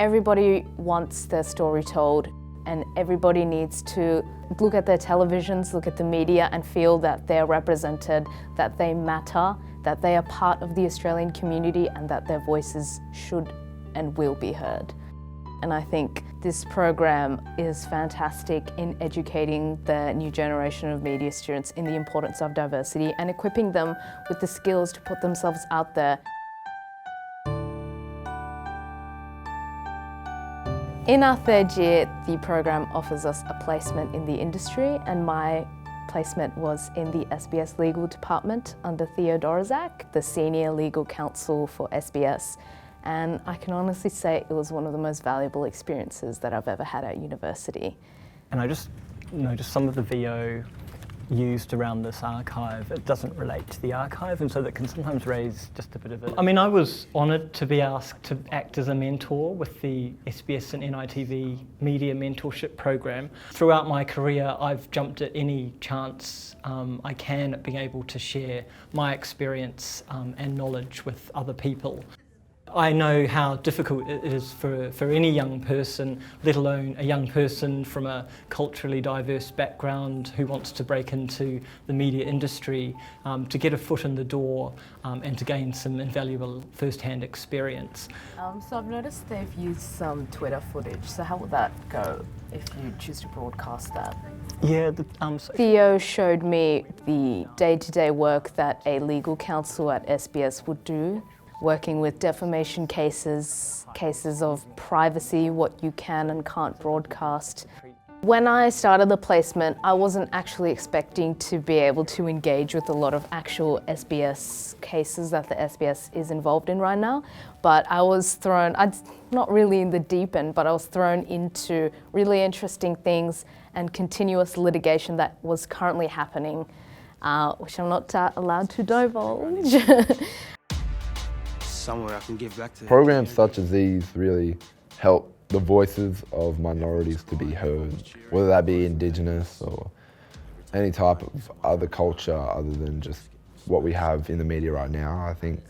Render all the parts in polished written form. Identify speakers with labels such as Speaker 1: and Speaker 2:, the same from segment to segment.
Speaker 1: Everybody wants their story told, and everybody needs to look at their televisions, look at the media and feel that they're represented, that they matter, that they are part of the Australian community and that their voices should and will be heard. And I think this program is fantastic in educating the new generation of media students in the importance of diversity and equipping them with the skills to put themselves out there. In our third year, the program offers us a placement in the industry, and my placement was in the SBS Legal Department under Theo Dorizak, the Senior Legal Counsel for SBS. And I can honestly say it was one of the most valuable experiences that I've ever had at university.
Speaker 2: And I just noticed some of the VO used around this archive, it doesn't relate to the archive, and so that can sometimes raise just a bit of I mean, I was honoured to be asked to act as a mentor with the SBS and NITV Media Mentorship program. Throughout my career, I've jumped at any chance I can at being able to share my experience and knowledge with other people. I know how difficult it is for any young person, let alone a young person from a culturally diverse background who wants to break into the media industry, to get a foot in the door and to gain some invaluable first-hand experience.
Speaker 1: So I've noticed they've used some Twitter footage, so how will that go if you choose to broadcast that?
Speaker 2: Yeah,
Speaker 1: Theo showed me the day-to-day work that a legal counsel at SBS would do, working with defamation cases, cases of privacy, what you can and can't broadcast. When I started the placement, I wasn't actually expecting to be able to engage with a lot of actual SBS cases that the SBS is involved in right now, but I was thrown, not really in the deep end, but I was thrown into really interesting things and continuous litigation that was currently happening, which I'm not allowed to divulge.
Speaker 3: Somewhere I can give back to.
Speaker 4: Programs such as these really help the voices of minorities to be heard, whether that be Indigenous or any type of other culture other than just what we have in the media right now. I think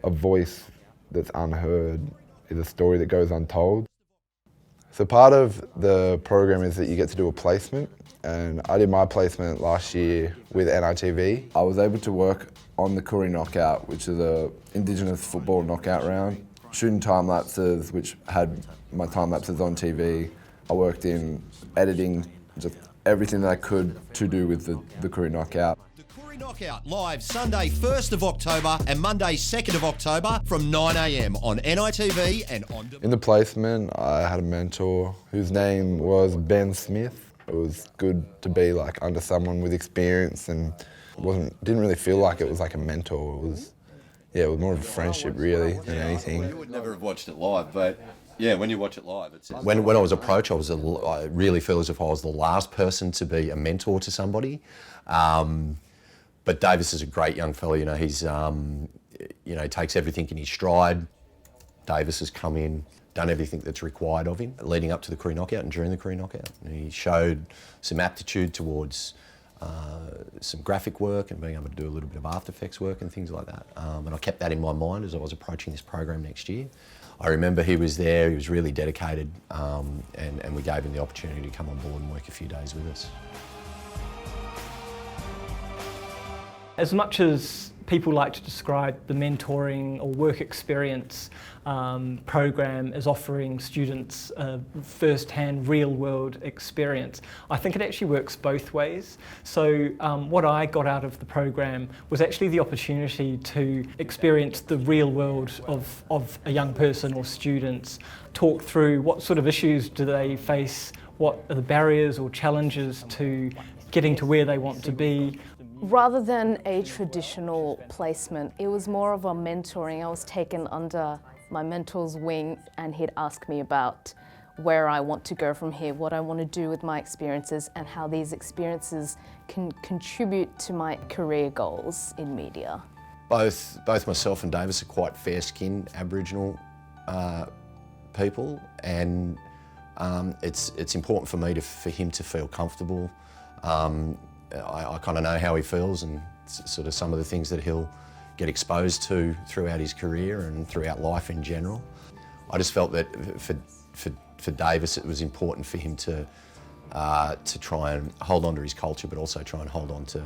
Speaker 4: a voice that's unheard is a story that goes untold. So part of the program is that you get to do a placement, and I did my placement last year with NITV. I was able to work on the Koori knockout, which is a Indigenous football knockout round, shooting time lapses, which had my time lapses on TV. I worked in editing, just everything that I could to do with the Koori knockout.
Speaker 5: The Koori knockout live Sunday 1st of October and Monday 2nd of October from 9 AM on NITV and on.
Speaker 4: In the placement, I had a mentor whose name was Ben Smith. It was good to be like under someone with experience, and didn't really feel like it was like a mentor. It was more of a friendship really than anything.
Speaker 6: You would never have watched it live, but yeah, when you watch it live, it's...
Speaker 7: When I was approached, I really feel as if I was the last person to be a mentor to somebody. But Davis is a great young fellow. You know, he's he takes everything in his stride. Davis has come in, done everything that's required of him leading up to the Koori knockout and during the Koori knockout. And he showed some aptitude towards some graphic work and being able to do a little bit of After Effects work and things like that. And I kept that in my mind as I was approaching this program next year. I remember he was there, he was really dedicated, and we gave him the opportunity to come on board and work a few days with us.
Speaker 2: As much as people like to describe the mentoring or work experience program as offering students a first-hand real-world experience, I think it actually works both ways. So what I got out of the program was actually the opportunity to experience the real world of a young person or students, talk through what sort of issues do they face, what are the barriers or challenges to getting to where they want to be.
Speaker 1: Rather than a traditional placement, it was more of a mentoring. I was taken under my mentor's wing, and he'd ask me about where I want to go from here, what I want to do with my experiences, and how these experiences can contribute to my career goals in media.
Speaker 7: Both myself and Davis are quite fair-skinned Aboriginal people, and it's important for me for him to feel comfortable. I kind of know how he feels and sort of some of the things that he'll get exposed to throughout his career and throughout life in general. I just felt that for Davis, it was important for him to try and hold on to his culture, but also try and hold on to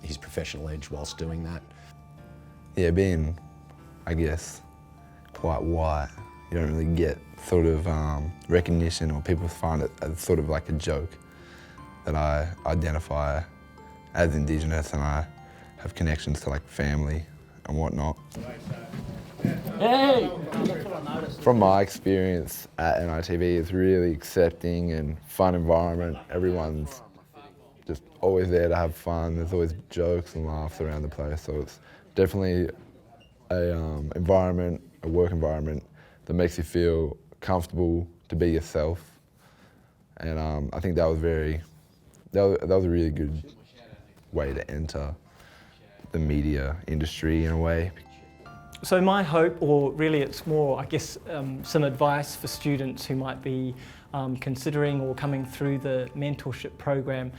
Speaker 7: his professional edge whilst doing that.
Speaker 4: Yeah, being, I guess, quite white, you don't really get sort of recognition, or people find it as sort of like a joke that I identify as Indigenous, and I have connections to like family and whatnot.
Speaker 2: Hey!
Speaker 4: From my experience at NITV, it's really accepting and fun environment. Everyone's just always there to have fun. There's always jokes and laughs around the place, so it's definitely a work environment that makes you feel comfortable to be yourself. And I think that was a really good way to enter the media industry in a way.
Speaker 2: So my hope, or really it's more, I guess, some advice for students who might be considering or coming through the mentorship program,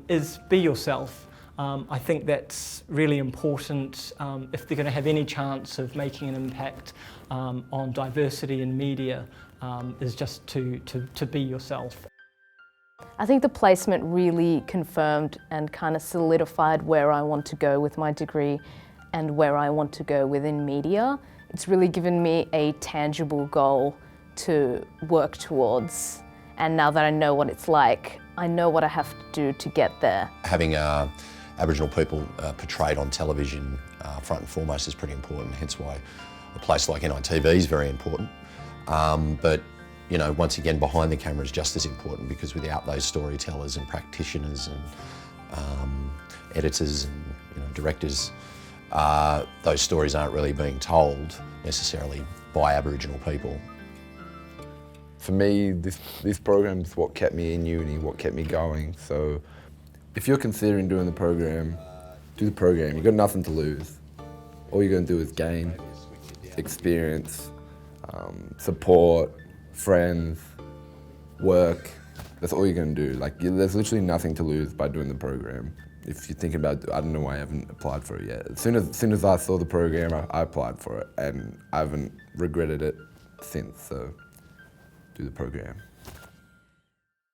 Speaker 2: is be yourself. I think that's really important if they're going to have any chance of making an impact on diversity in media, is just to be yourself.
Speaker 1: I think the placement really confirmed and kind of solidified where I want to go with my degree and where I want to go within media. It's really given me a tangible goal to work towards. And now that I know what it's like, I know what I have to do to get there.
Speaker 7: Having Aboriginal people portrayed on television front and foremost is pretty important, hence why a place like NITV is very important. But you know, once again, behind the camera is just as important, because without those storytellers and practitioners and editors and directors, those stories aren't really being told necessarily by Aboriginal people.
Speaker 4: For me, this program is what kept me in uni, what kept me going. So if you're considering doing the program, do the program. You've got nothing to lose. All you're going to do is gain experience, support, friends, work. That's all you're going to do. Like, there's literally nothing to lose by doing the program. If you're thinking about, I don't know why I haven't applied for it yet. As soon as I saw the program, I applied for it, and I haven't regretted it since, so do the program.